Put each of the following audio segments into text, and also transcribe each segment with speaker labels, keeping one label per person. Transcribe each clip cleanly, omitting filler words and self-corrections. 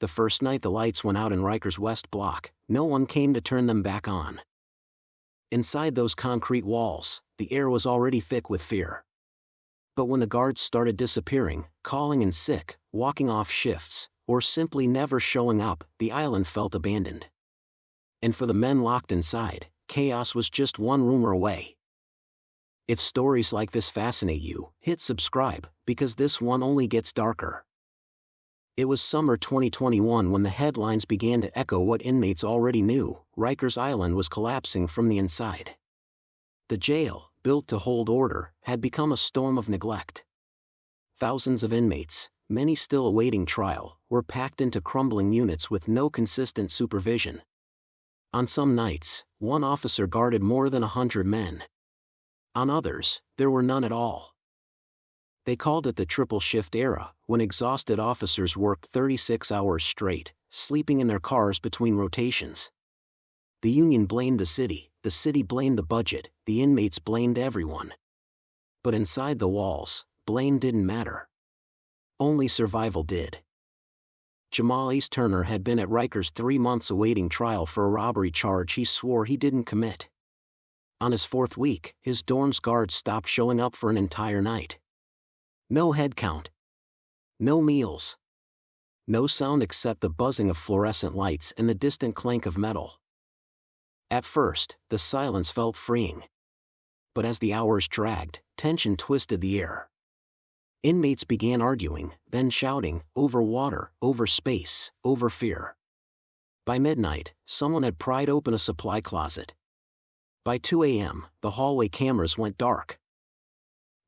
Speaker 1: the first night the lights went out in Rikers West Block, no one came to turn them back on. Inside those concrete walls, the air was already thick with fear. But when the guards started disappearing, calling in sick, walking off shifts, or simply never showing up, the island felt abandoned. And for the men locked inside, chaos was just one rumor away. If stories like this fascinate you, hit subscribe, because this one only gets darker. It was summer 2021 when the headlines began to echo what inmates already knew: Rikers Island was collapsing from the inside. The jail, built to hold order, had become a storm of neglect. Thousands of inmates, many still awaiting trial, were packed into crumbling units with no consistent supervision. On some nights, one officer guarded more than 100 men. On others, there were none at all. They called it the triple shift era, when exhausted officers worked 36 hours straight, sleeping in their cars between rotations. The union blamed the city blamed the budget, the inmates blamed everyone. But inside the walls, blame didn't matter. Only survival did. Jamal Ace Turner had been at Rikers 3 months awaiting trial for a robbery charge he swore he didn't commit. On his 4th week, his dorm's guards stopped showing up for an entire night. No head count. No meals. No sound except the buzzing of fluorescent lights and the distant clank of metal. At first, the silence felt freeing. But as the hours dragged, tension twisted the air. Inmates began arguing, then shouting, over water, over space, over fear. By midnight, someone had pried open a supply closet. By 2 a.m., the hallway cameras went dark.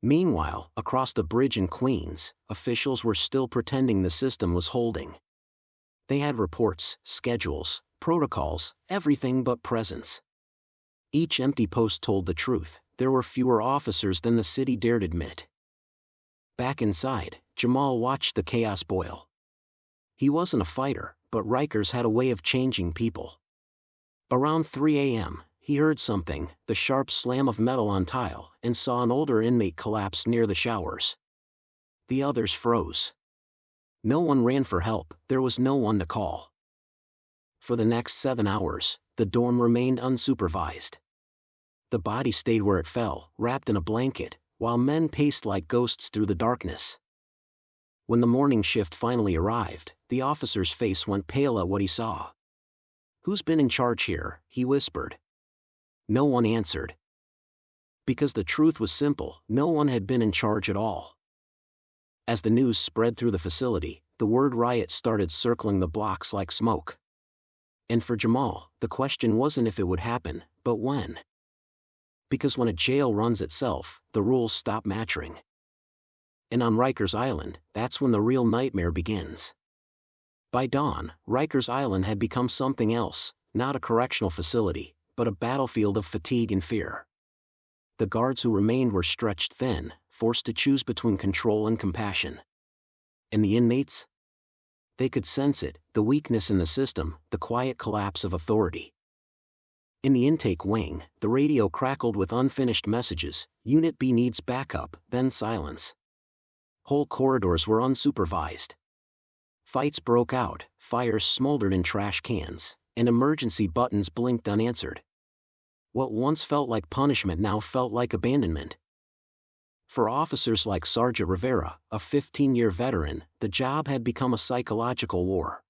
Speaker 1: Meanwhile, across the bridge in Queens, officials were still pretending the system was holding. They had reports, schedules, protocols, everything but presence. Each empty post told the truth: there were fewer officers than the city dared admit. Back inside, Jamal watched the chaos boil. He wasn't a fighter, but Rikers had a way of changing people. Around 3 a.m., he heard something, the sharp slam of metal on tile, and saw an older inmate collapse near the showers. The others froze. No one ran for help, there was no one to call. For the next 7 hours, the dorm remained unsupervised. The body stayed where it fell, wrapped in a blanket, while men paced like ghosts through the darkness. When the morning shift finally arrived, the officer's face went pale at what he saw. "Who's been in charge here?" he whispered. No one answered. Because the truth was simple: no one had been in charge at all. As the news spread through the facility, the word riot started circling the blocks like smoke. And for Jamal, the question wasn't if it would happen, but when. Because when a jail runs itself, the rules stop mattering. And on Rikers Island, that's when the real nightmare begins. By dawn, Rikers Island had become something else, not a correctional facility, but a battlefield of fatigue and fear. The guards who remained were stretched thin, forced to choose between control and compassion. And the inmates? They could sense it, the weakness in the system, the quiet collapse of authority. In the intake wing, the radio crackled with unfinished messages: Unit B needs backup, then silence. Whole corridors were unsupervised. Fights broke out, fires smoldered in trash cans, and emergency buttons blinked unanswered. What once felt like punishment now felt like abandonment. For officers like Sergeant Rivera, a 15-year veteran, the job had become a psychological war.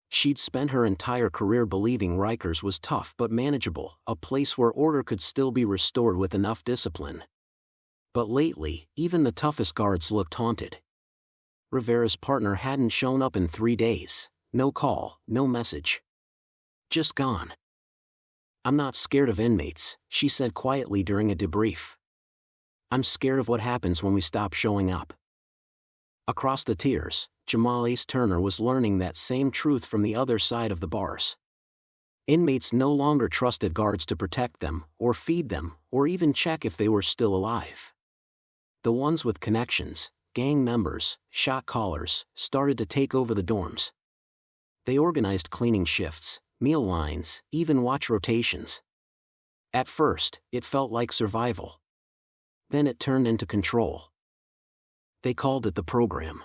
Speaker 1: She'd spent her entire career believing Rikers was tough but manageable, a place where order could still be restored with enough discipline. But lately, even the toughest guards looked haunted. Rivera's partner hadn't shown up in 3 days. No call, no message. Just gone. "I'm not scared of inmates," she said quietly during a debrief. "I'm scared of what happens when we stop showing up." Across the tiers, Jamal Ace Turner was learning that same truth from the other side of the bars. Inmates no longer trusted guards to protect them, or feed them, or even check if they were still alive. The ones with connections, gang members, shot callers, started to take over the dorms. They organized cleaning shifts, meal lines, even watch rotations. At first, it felt like survival. Then it turned into control. They called it the program.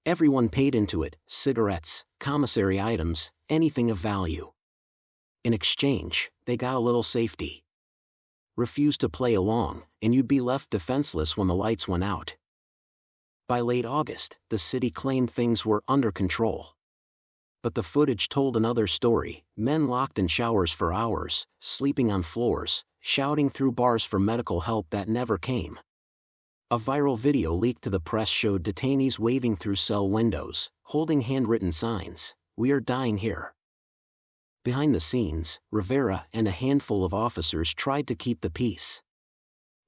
Speaker 1: Everyone paid into it: cigarettes, commissary items, anything of value. In exchange, they got a little safety. Refuse to play along, and you'd be left defenseless when the lights went out. By late August, the city claimed things were under control. But the footage told another story: men locked in showers for hours, sleeping on floors, shouting through bars for medical help that never came. A viral video leaked to the press showed detainees waving through cell windows, holding handwritten signs, "We are dying here." Behind the scenes, Rivera and a handful of officers tried to keep the peace.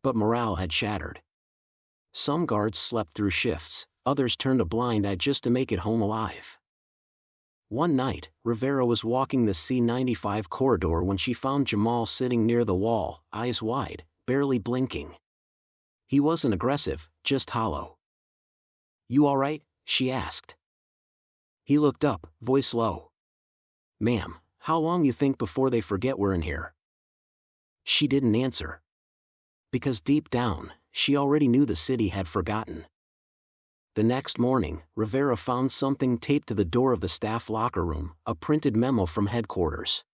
Speaker 1: But morale had shattered. Some guards slept through shifts, others turned a blind eye just to make it home alive. One night, Rivera was walking the C-95 corridor when she found Jamal sitting near the wall, eyes wide, barely blinking. He wasn't aggressive, just hollow. "You all right?" she asked. He looked up, voice low. "Ma'am, how long you think before they forget we're in here?" She didn't answer. Because deep down, she already knew the city had forgotten. The next morning, Rivera found something taped to the door of the staff locker room, a printed memo from headquarters.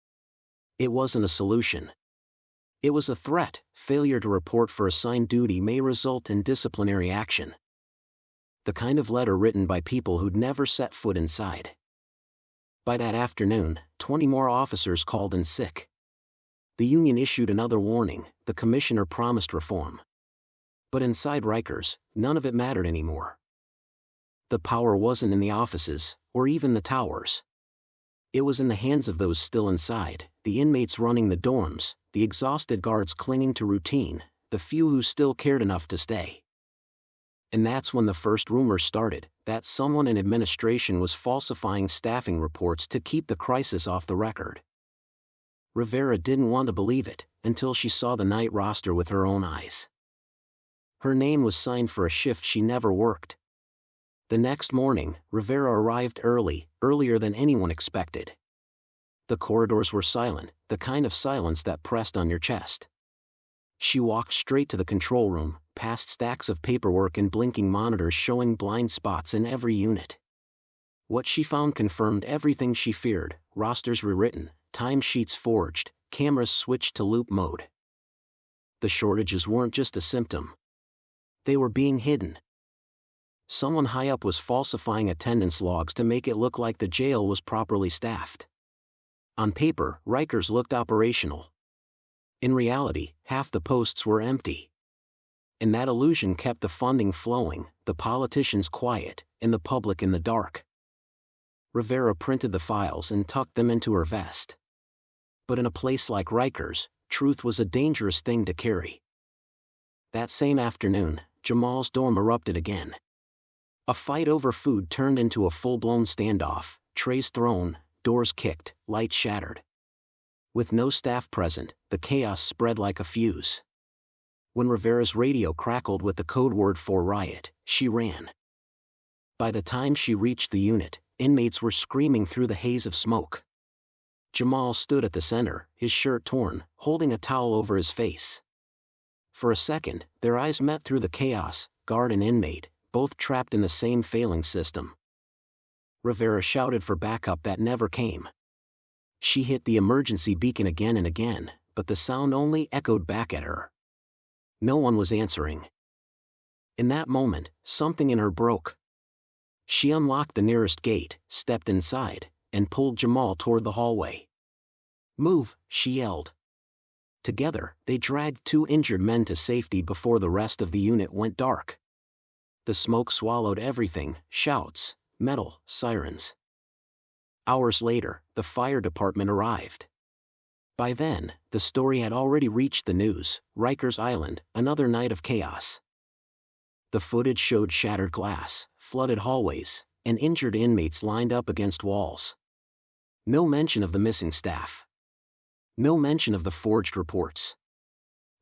Speaker 1: It wasn't a solution. It was a threat: failure to report for assigned duty may result in disciplinary action. The kind of letter written by people who'd never set foot inside. By that afternoon, 20 more officers called in sick. The union issued another warning: the commissioner promised reform. But inside Rikers, none of it mattered anymore. The power wasn't in the offices, or even the towers. It was in the hands of those still inside, the inmates running the dorms, the exhausted guards clinging to routine, the few who still cared enough to stay. And that's when the first rumor started, that someone in administration was falsifying staffing reports to keep the crisis off the record. Rivera didn't want to believe it, until she saw the night roster with her own eyes. Her name was signed for a shift she never worked. The next morning, Rivera arrived early, earlier than anyone expected. The corridors were silent, the kind of silence that pressed on your chest. She walked straight to the control room, past stacks of paperwork and blinking monitors showing blind spots in every unit. What she found confirmed everything she feared: rosters rewritten, timesheets forged, cameras switched to loop mode. The shortages weren't just a symptom. They were being hidden. Someone high up was falsifying attendance logs to make it look like the jail was properly staffed. On paper, Rikers looked operational. In reality, half the posts were empty. And that illusion kept the funding flowing, the politicians quiet, and the public in the dark. Rivera printed the files and tucked them into her vest. But in a place like Rikers, truth was a dangerous thing to carry. That same afternoon, Jamal's dorm erupted again. A fight over food turned into a full-blown standoff, trays thrown, doors kicked, lights shattered. With no staff present, the chaos spread like a fuse. When Rivera's radio crackled with the code word for riot, she ran. By the time she reached the unit, inmates were screaming through the haze of smoke. Jamal stood at the center, his shirt torn, holding a towel over his face. For a second, their eyes met through the chaos: guard and inmate, both trapped in the same failing system. Rivera shouted for backup that never came. She hit the emergency beacon again and again, but the sound only echoed back at her. No one was answering. In that moment, something in her broke. She unlocked the nearest gate, stepped inside, and pulled Jamal toward the hallway. "Move," she yelled. Together, they dragged 2 injured men to safety before the rest of the unit went dark. The smoke swallowed everything: shouts, metal, sirens. Hours later, the fire department arrived. By then, the story had already reached the news: Rikers Island, another night of chaos. The footage showed shattered glass, flooded hallways, and injured inmates lined up against walls. No mention of the missing staff. No mention of the forged reports.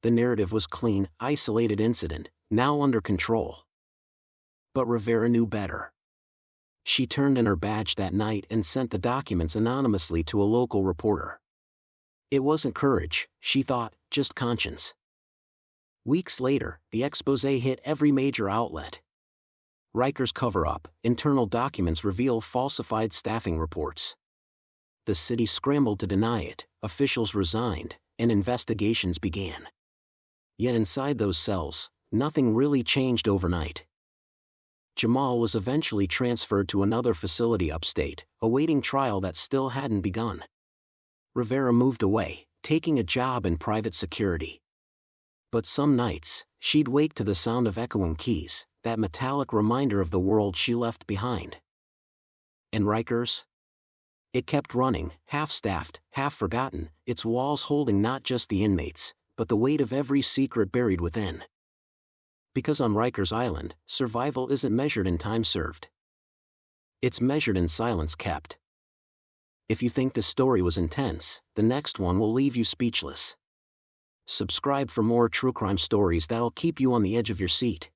Speaker 1: The narrative was clean: isolated incident, now under control. But Rivera knew better. She turned in her badge that night and sent the documents anonymously to a local reporter. It wasn't courage, she thought, just conscience. Weeks later, the exposé hit every major outlet. Rikers cover-up, internal documents reveal falsified staffing reports. The city scrambled to deny it, officials resigned, and investigations began. Yet inside those cells, nothing really changed overnight. Jamal was eventually transferred to another facility upstate, awaiting trial that still hadn't begun. Rivera moved away, taking a job in private security. But some nights, she'd wake to the sound of echoing keys, that metallic reminder of the world she left behind. And Rikers? It kept running, half-staffed, half-forgotten, its walls holding not just the inmates, but the weight of every secret buried within. Because on Rikers Island, survival isn't measured in time served. It's measured in silence kept. If you think this story was intense, the next one will leave you speechless. Subscribe for more true crime stories that'll keep you on the edge of your seat.